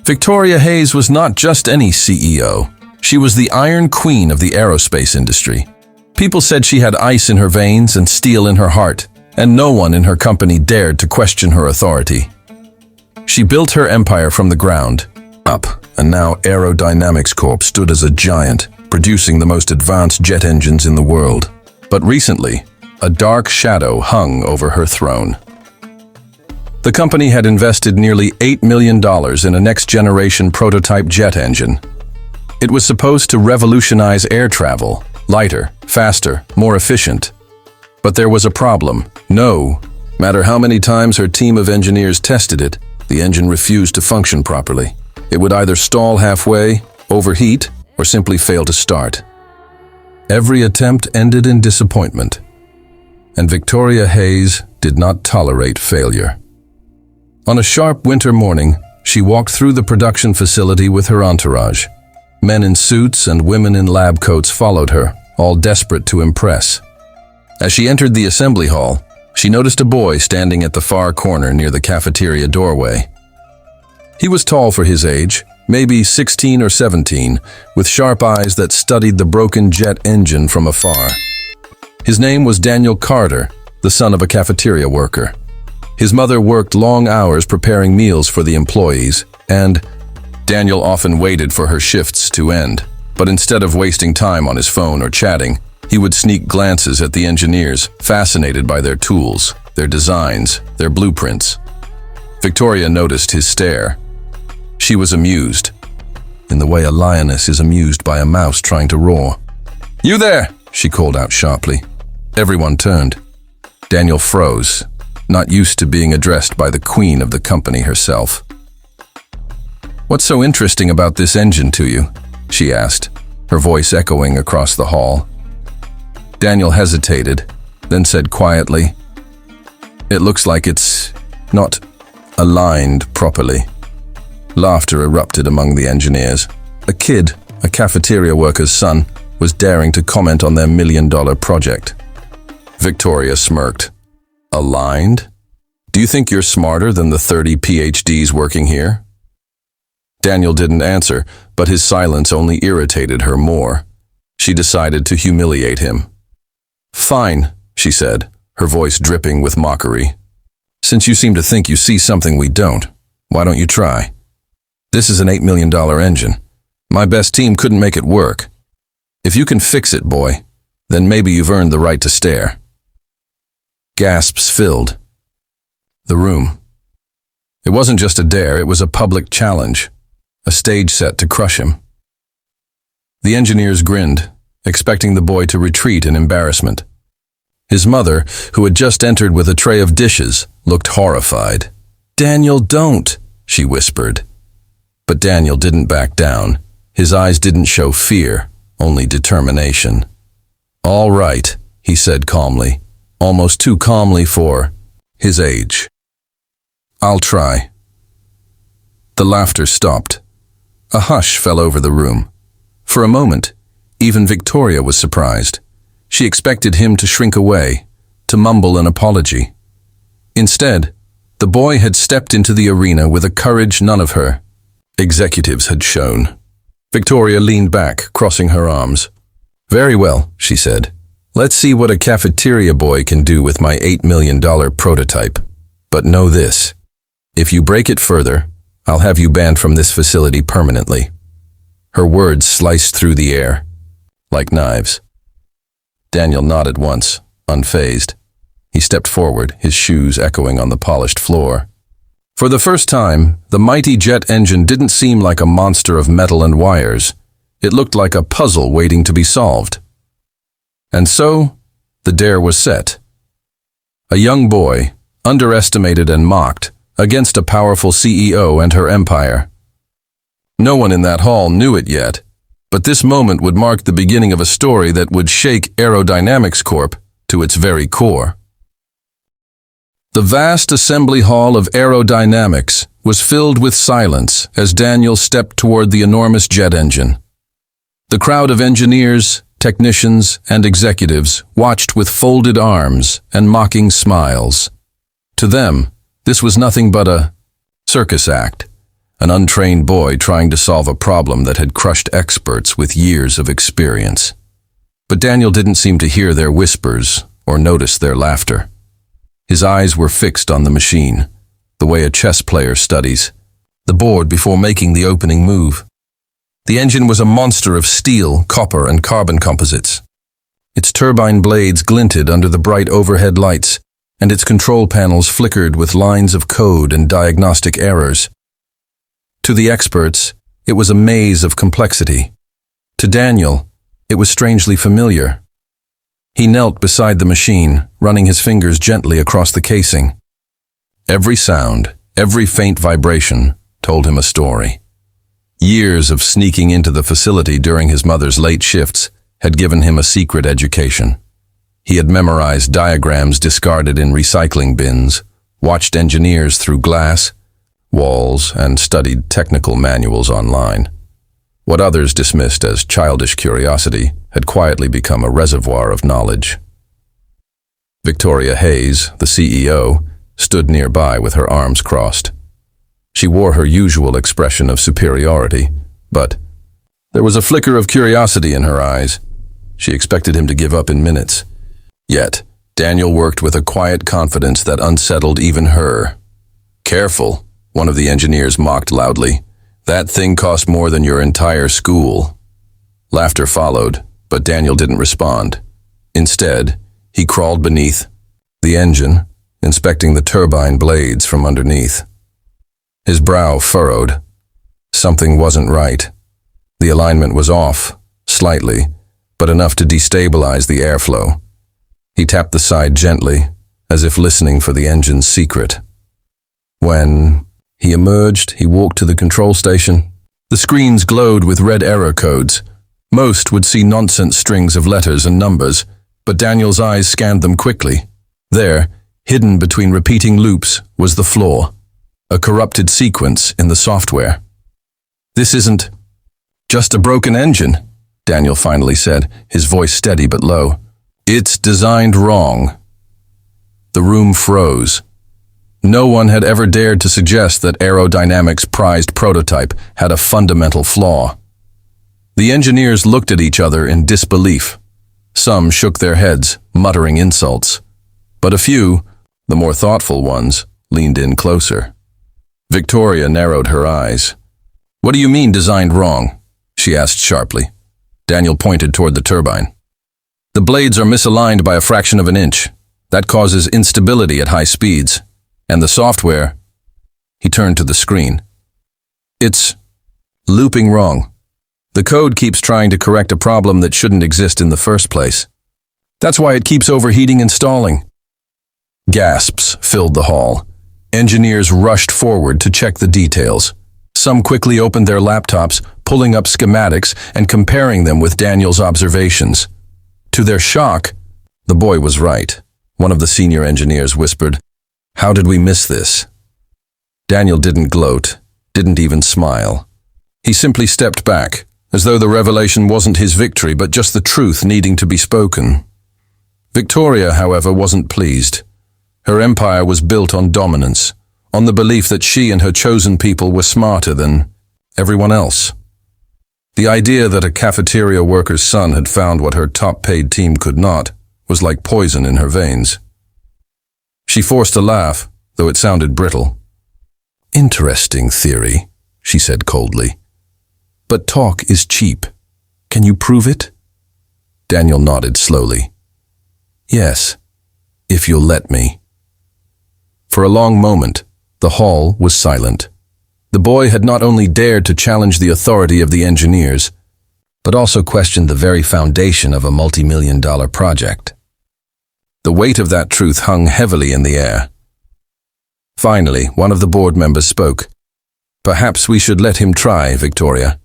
Victoria Hayes was not just any CEO. She was the Iron Queen of the aerospace industry. People said she had ice in her veins and steel in her heart, and no one in her company dared to question her authority. She built her empire from the ground up, and now Aerodynamics Corp stood as a giant, producing the most advanced jet engines in the world. But recently, a dark shadow hung over her throne. The company had invested nearly $8 million in a next-generation prototype jet engine. It was supposed to revolutionize air travel, lighter, faster, more efficient. But there was a problem. No matter how many times her team of engineers tested it, the engine refused to function properly. It would either stall halfway, overheat, or simply fail to start. Every attempt ended in disappointment, and Victoria Hayes did not tolerate failure. On a sharp winter morning, she walked through the production facility with her entourage. Men in suits and women in lab coats followed her, all desperate to impress. As she entered the assembly hall, she noticed a boy standing at the far corner near the cafeteria doorway. He was tall for his age, maybe 16 or 17, with sharp eyes that studied the broken jet engine from afar. His name was Daniel Carter, the son of a cafeteria worker. His mother worked long hours preparing meals for the employees, and Daniel often waited for her shifts to end. But instead of wasting time on his phone or chatting, he would sneak glances at the engineers, fascinated by their tools, their designs, their blueprints. Victoria noticed his stare. She was amused, in the way a lioness is amused by a mouse trying to roar. "You there!" she called out sharply. Everyone turned. Daniel froze, not used to being addressed by the queen of the company herself. "What's so interesting about this engine to you?" she asked, her voice echoing across the hall. Daniel hesitated, then said quietly, "It looks like it's not aligned properly." Laughter erupted among the engineers. A kid, a cafeteria worker's son, was daring to comment on their million-dollar project. Victoria smirked. "Aligned? Do you think you're smarter than the 30 PhDs working here?" Daniel didn't answer, but his silence only irritated her more. She decided to humiliate him. "Fine," she said, her voice dripping with mockery. "Since you seem to think you see something we don't, why don't you try? This is an $8 million engine. My best team couldn't make it work. If you can fix it, boy, then maybe you've earned the right to stare." Gasps filled the room. It wasn't just a dare, it was a public challenge, a stage set to crush him. The engineers grinned, expecting the boy to retreat in embarrassment. His mother, who had just entered with a tray of dishes, looked horrified. "Daniel, don't," she whispered. But Daniel didn't back down. His eyes didn't show fear, only determination. "All right," he said calmly, almost too calmly for his age. "I'll try." The laughter stopped. A hush fell over the room. For a moment, even Victoria was surprised. She expected him to shrink away, to mumble an apology. Instead, the boy had stepped into the arena with a courage none of her executives had shown. Victoria leaned back, crossing her arms. "Very well," she said. "Let's see what a cafeteria boy can do with my $8 million prototype. But know this, if you break it further, I'll have you banned from this facility permanently." Her words sliced through the air, like knives. Daniel nodded once, unfazed. He stepped forward, his shoes echoing on the polished floor. For the first time, the mighty jet engine didn't seem like a monster of metal and wires. It looked like a puzzle waiting to be solved. And so, the dare was set. A young boy, underestimated and mocked, against a powerful CEO and her empire. No one in that hall knew it yet, but this moment would mark the beginning of a story that would shake Aerodynamics Corp to its very core. The vast assembly hall of Aerodynamics was filled with silence as Daniel stepped toward the enormous jet engine. The crowd of engineers, technicians, and executives watched with folded arms and mocking smiles. To them, this was nothing but a circus act, an untrained boy trying to solve a problem that had crushed experts with years of experience. But Daniel didn't seem to hear their whispers or notice their laughter. His eyes were fixed on the machine, the way a chess player studies the board before making the opening move. The engine was a monster of steel, copper, and carbon composites. Its turbine blades glinted under the bright overhead lights, and its control panels flickered with lines of code and diagnostic errors. To the experts, it was a maze of complexity. To Daniel, it was strangely familiar. He knelt beside the machine, running his fingers gently across the casing. Every sound, every faint vibration, told him a story. Years of sneaking into the facility during his mother's late shifts had given him a secret education. He had memorized diagrams discarded in recycling bins, watched engineers through glass walls, and studied technical manuals online. What others dismissed as childish curiosity had quietly become a reservoir of knowledge. Victoria Hayes, the CEO, stood nearby with her arms crossed. She wore her usual expression of superiority, but there was a flicker of curiosity in her eyes. She expected him to give up in minutes. Yet, Daniel worked with a quiet confidence that unsettled even her. "Careful," one of the engineers mocked loudly. "That thing cost more than your entire school." Laughter followed, but Daniel didn't respond. Instead, he crawled beneath the engine, inspecting the turbine blades from underneath. His brow furrowed. Something wasn't right. The alignment was off, slightly, but enough to destabilize the airflow. He tapped the side gently, as if listening for the engine's secret. When he emerged, he walked to the control station. The screens glowed with red error codes. Most would see nonsense strings of letters and numbers, but Daniel's eyes scanned them quickly. There, hidden between repeating loops, was the flaw. A corrupted sequence in the software. "This isn't just a broken engine," Daniel finally said, his voice steady but low. "It's designed wrong." The room froze. No one had ever dared to suggest that Aerodynamics' prized prototype had a fundamental flaw. The engineers looked at each other in disbelief. Some shook their heads, muttering insults. But a few, the more thoughtful ones, leaned in closer. Victoria narrowed her eyes. "What do you mean designed wrong?" she asked sharply. Daniel pointed toward the turbine. "The blades are misaligned by a fraction of an inch. That causes instability at high speeds. And the software..." He turned to the screen. "It's looping wrong. The code keeps trying to correct a problem that shouldn't exist in the first place. That's why it keeps overheating and stalling." Gasps filled the hall. Engineers rushed forward to check the details. Some quickly opened their laptops, pulling up schematics and comparing them with Daniel's observations. To their shock, the boy was right. One of the senior engineers whispered, "How did we miss this?" Daniel didn't gloat, didn't even smile. He simply stepped back, as though the revelation wasn't his victory, but just the truth needing to be spoken. Victoria, however, wasn't pleased. Her empire was built on dominance, on the belief that she and her chosen people were smarter than everyone else. The idea that a cafeteria worker's son had found what her top-paid team could not was like poison in her veins. She forced a laugh, though it sounded brittle. "Interesting theory," she said coldly. "But talk is cheap. Can you prove it?" Daniel nodded slowly. "Yes, if you'll let me." For a long moment, the hall was silent. The boy had not only dared to challenge the authority of the engineers, but also questioned the very foundation of a multi-million-dollar project. The weight of that truth hung heavily in the air. Finally, one of the board members spoke. "Perhaps we should let him try, Victoria.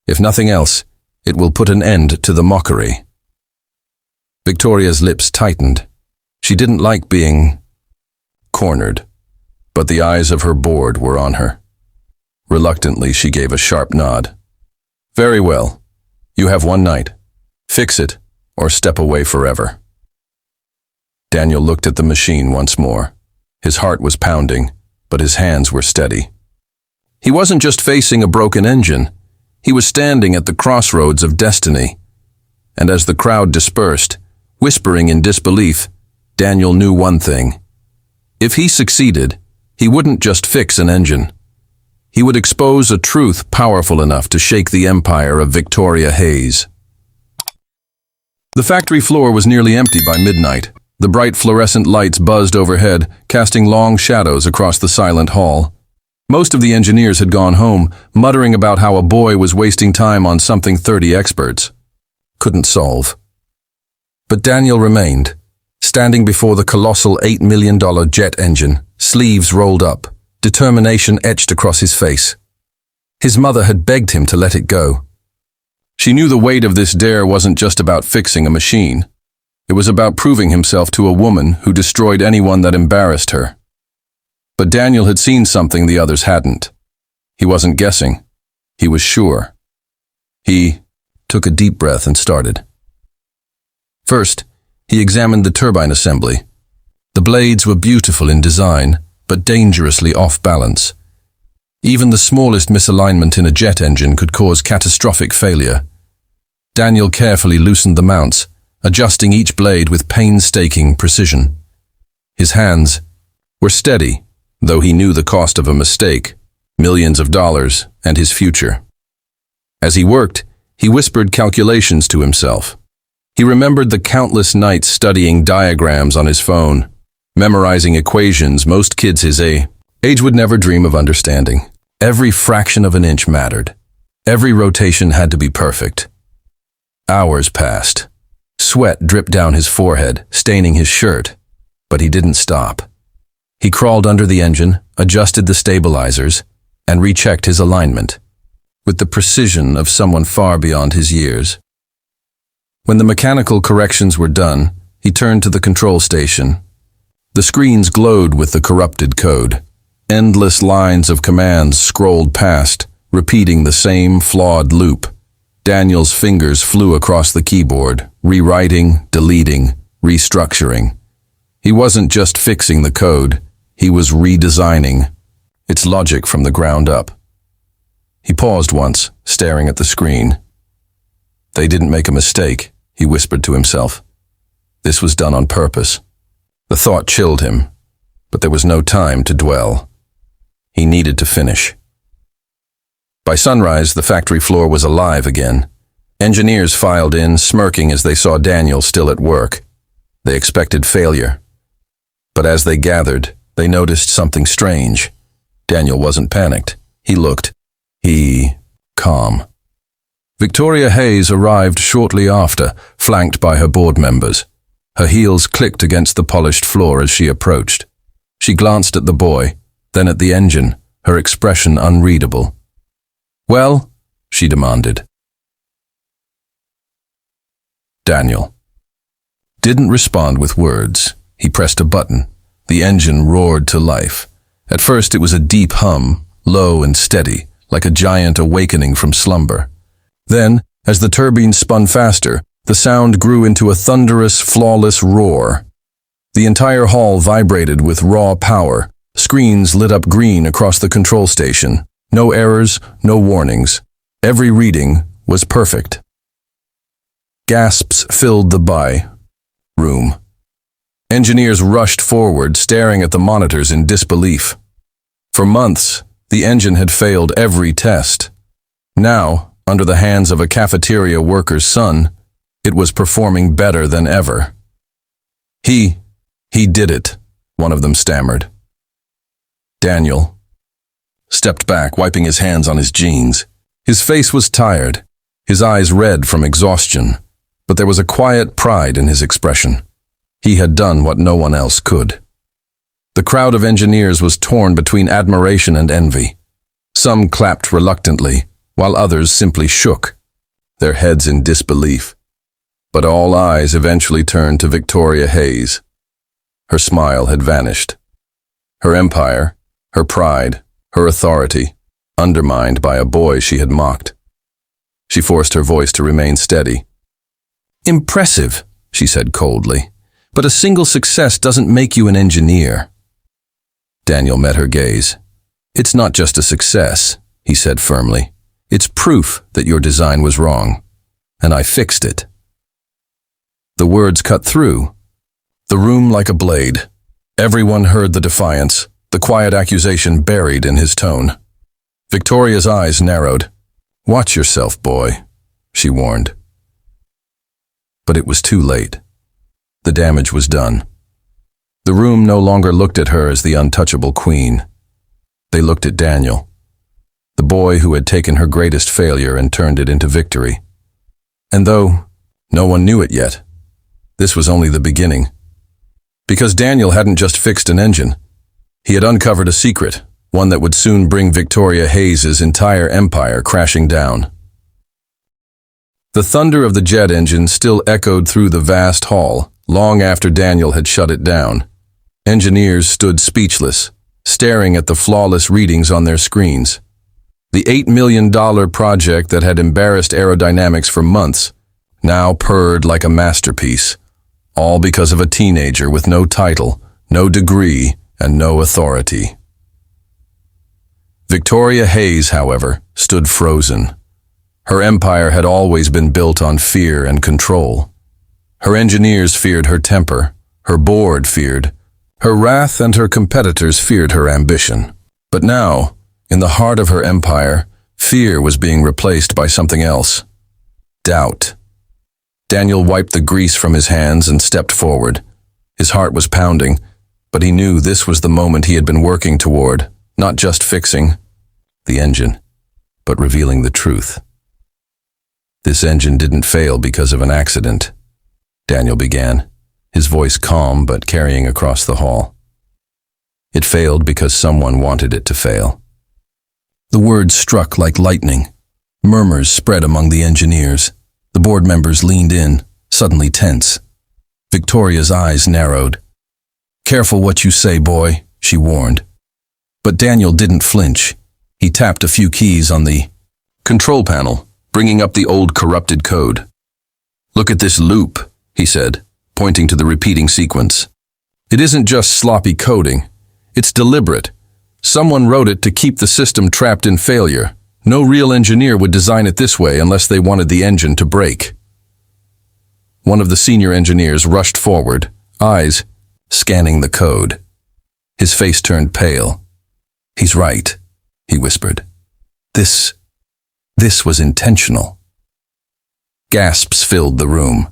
If nothing else, it will put an end to the mockery." Victoria's lips tightened. She didn't like being cornered, but the eyes of her board were on her. Reluctantly, she gave a sharp nod. "Very well. You have one night. Fix it, or step away forever." Daniel looked at the machine once more. His heart was pounding, but his hands were steady. He wasn't just facing a broken engine. He was standing at the crossroads of destiny. And as the crowd dispersed, whispering in disbelief, Daniel knew one thing. If he succeeded, he wouldn't just fix an engine. He would expose a truth powerful enough to shake the empire of Victoria Hayes. The factory floor was nearly empty by midnight. The bright fluorescent lights buzzed overhead, casting long shadows across the silent hall. Most of the engineers had gone home, muttering about how a boy was wasting time on something 30 experts couldn't solve. But Daniel remained, standing before the colossal $8 million jet engine, sleeves rolled up, determination etched across his face. His mother had begged him to let it go. She knew the weight of this dare wasn't just about fixing a machine. It was about proving himself to a woman who destroyed anyone that embarrassed her. But Daniel had seen something the others hadn't. He wasn't guessing. He was sure. He took a deep breath and started. First, he examined the turbine assembly. The blades were beautiful in design, but dangerously off balance. Even the smallest misalignment in a jet engine could cause catastrophic failure. Daniel carefully loosened the mounts, adjusting each blade with painstaking precision. His hands were steady, though he knew the cost of a mistake, millions of dollars, and his future. As he worked, he whispered calculations to himself. He remembered the countless nights studying diagrams on his phone, memorizing equations most kids his age would never dream of understanding. Every fraction of an inch mattered. Every rotation had to be perfect. Hours passed. Sweat dripped down his forehead, staining his shirt. But he didn't stop. He crawled under the engine, adjusted the stabilizers, and rechecked his alignment, with the precision of someone far beyond his years. When the mechanical corrections were done, he turned to the control station. The screens glowed with the corrupted code. Endless lines of commands scrolled past, repeating the same flawed loop. Daniel's fingers flew across the keyboard, rewriting, deleting, restructuring. He wasn't just fixing the code, he was redesigning its logic from the ground up. He paused once, staring at the screen. They didn't make a mistake, he whispered to himself. This was done on purpose. The thought chilled him, but there was no time to dwell. He needed to finish. By sunrise, the factory floor was alive again. Engineers filed in, smirking as they saw Daniel still at work. They expected failure. But as they gathered, they noticed something strange. Daniel wasn't panicked. He looked calm. Victoria Hayes arrived shortly after, flanked by her board members. Her heels clicked against the polished floor as she approached. She glanced at the boy, then at the engine, her expression unreadable. "Well?" she demanded. Daniel didn't respond with words. He pressed a button. The engine roared to life. At first it was a deep hum, low and steady, like a giant awakening from slumber. Then, as the turbine spun faster, the sound grew into a thunderous, flawless roar. The entire hall vibrated with raw power. Screens lit up green across the control station. No errors, no warnings. Every reading was perfect. Gasps filled the room. Engineers rushed forward, staring at the monitors in disbelief. For months, the engine had failed every test. Now, under the hands of a cafeteria worker's son, it was performing better than ever. He did it, one of them stammered. Daniel stepped back, wiping his hands on his jeans. His face was tired, his eyes red from exhaustion, but there was a quiet pride in his expression. He had done what no one else could. The crowd of engineers was torn between admiration and envy. Some clapped reluctantly, while others simply shook, their heads in disbelief. But all eyes eventually turned to Victoria Hayes. Her smile had vanished. Her empire, her pride, her authority, undermined by a boy she had mocked. She forced her voice to remain steady. "Impressive," she said coldly, "but a single success doesn't make you an engineer." Daniel met her gaze. It's not just a success, he said firmly. It's proof that your design was wrong. And I fixed it. The words cut through the room like a blade. Everyone heard the defiance, the quiet accusation buried in his tone. Victoria's eyes narrowed. "Watch yourself, boy," she warned. But it was too late. The damage was done. The room no longer looked at her as the untouchable queen. They looked at Daniel, the boy who had taken her greatest failure and turned it into victory. And though no one knew it yet, this was only the beginning. Because Daniel hadn't just fixed an engine. He had uncovered a secret, one that would soon bring Victoria Hayes's entire empire crashing down. The thunder of the jet engine still echoed through the vast hall, long after Daniel had shut it down. Engineers stood speechless, staring at the flawless readings on their screens. The $8 million project that had embarrassed aerodynamics for months now purred like a masterpiece, all because of a teenager with no title, no degree, and no authority. Victoria Hayes, however, stood frozen. Her empire had always been built on fear and control. Her engineers feared her temper, her board feared her wrath, and her competitors feared her ambition. But now, in the heart of her empire, fear was being replaced by something else. Doubt. Daniel wiped the grease from his hands and stepped forward. His heart was pounding, but he knew this was the moment he had been working toward, not just fixing the engine, but revealing the truth. "This engine didn't fail because of an accident," Daniel began, his voice calm but carrying across the hall. "It failed because someone wanted it to fail." The words struck like lightning. Murmurs spread among the engineers. The board members leaned in, suddenly tense. Victoria's eyes narrowed. "Careful what you say, boy," she warned. But Daniel didn't flinch. He tapped a few keys on the control panel, bringing up the old corrupted code. "Look at this loop," he said, pointing to the repeating sequence. "It isn't just sloppy coding. It's deliberate. Someone wrote it to keep the system trapped in failure. No real engineer would design it this way unless they wanted the engine to break." One of the senior engineers rushed forward, eyes scanning the code. His face turned pale. "He's right," he whispered. This was intentional." Gasps filled the room.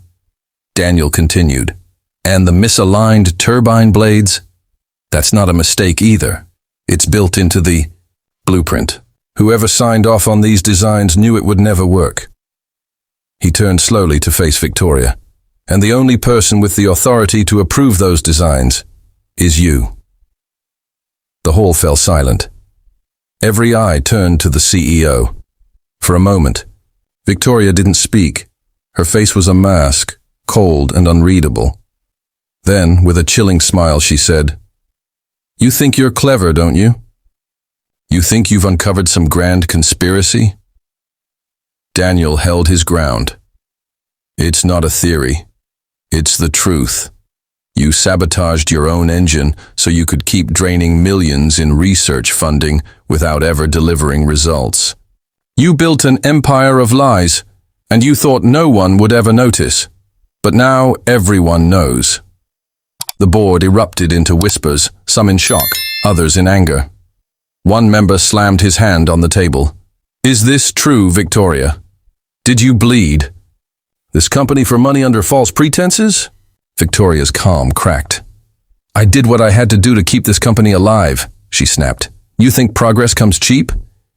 Daniel continued. "And the misaligned turbine blades? That's not a mistake either. It's built into the blueprint. Whoever signed off on these designs knew it would never work." He turned slowly to face Victoria. "And the only person with the authority to approve those designs is you." The hall fell silent. Every eye turned to the CEO. For a moment, Victoria didn't speak. Her face was a mask, cold and unreadable. Then, with a chilling smile, she said, "You think you're clever, don't you? You think you've uncovered some grand conspiracy?" Daniel held his ground. "It's not a theory. It's the truth. You sabotaged your own engine so you could keep draining millions in research funding without ever delivering results. You built an empire of lies, and you thought no one would ever notice. But now everyone knows." The board erupted into whispers, some in shock, others in anger. One member slammed his hand on the table. "Is this true, Victoria? Did you bleed? This company for money under false pretenses?" Victoria's calm cracked. "I did what I had to do to keep this company alive," she snapped. "You think progress comes cheap?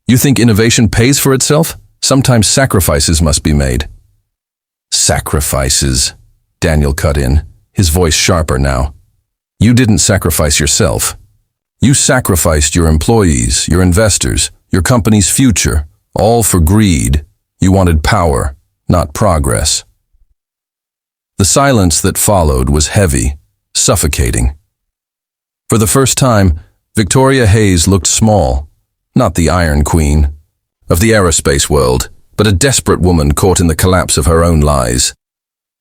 You think innovation pays for itself? Sometimes sacrifices must be made." "Sacrifices," Daniel cut in, his voice sharper now. "You didn't sacrifice yourself. You sacrificed your employees, your investors, your company's future, all for greed. You wanted power, not progress." The silence that followed was heavy, suffocating. For the first time, Victoria Hayes looked small, not the Iron Queen of the aerospace world, but a desperate woman caught in the collapse of her own lies.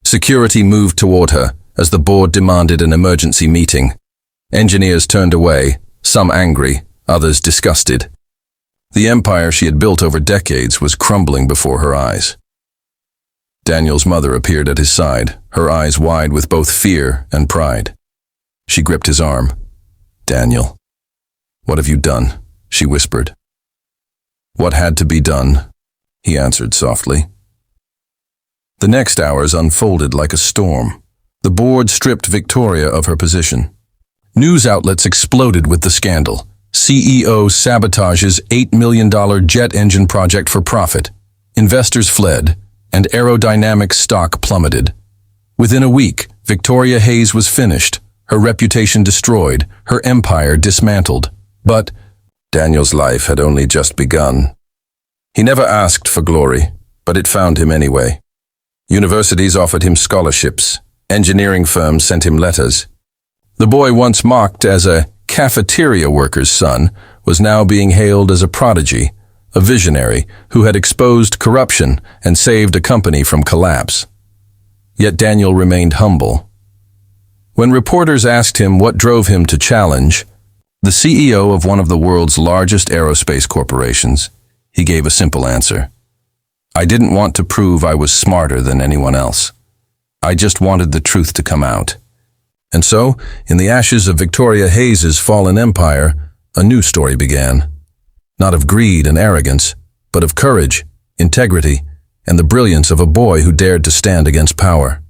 Security moved toward her as the board demanded an emergency meeting. Engineers turned away, some angry, others disgusted. The empire she had built over decades was crumbling before her eyes. Daniel's mother appeared at his side, her eyes wide with both fear and pride. She gripped his arm. "Daniel, what have you done?" she whispered. "What had to be done," he answered softly. The next hours unfolded like a storm. The board stripped Victoria of her position. News outlets exploded with the scandal. CEO sabotages $8 million jet engine project for profit. Investors fled, and aerodynamics stock plummeted. Within a week, Victoria Hayes was finished, her reputation destroyed, her empire dismantled. But Daniel's life had only just begun. He never asked for glory, but it found him anyway. Universities offered him scholarships. Engineering firms sent him letters. The boy once mocked as a cafeteria worker's son was now being hailed as a prodigy, a visionary who had exposed corruption and saved a company from collapse. Yet Daniel remained humble. When reporters asked him what drove him to challenge the CEO of one of the world's largest aerospace corporations, he gave a simple answer. "I didn't want to prove I was smarter than anyone else. I just wanted the truth to come out." And so, in the ashes of Victoria Hayes's fallen empire, a new story began. Not of greed and arrogance, but of courage, integrity, and the brilliance of a boy who dared to stand against power.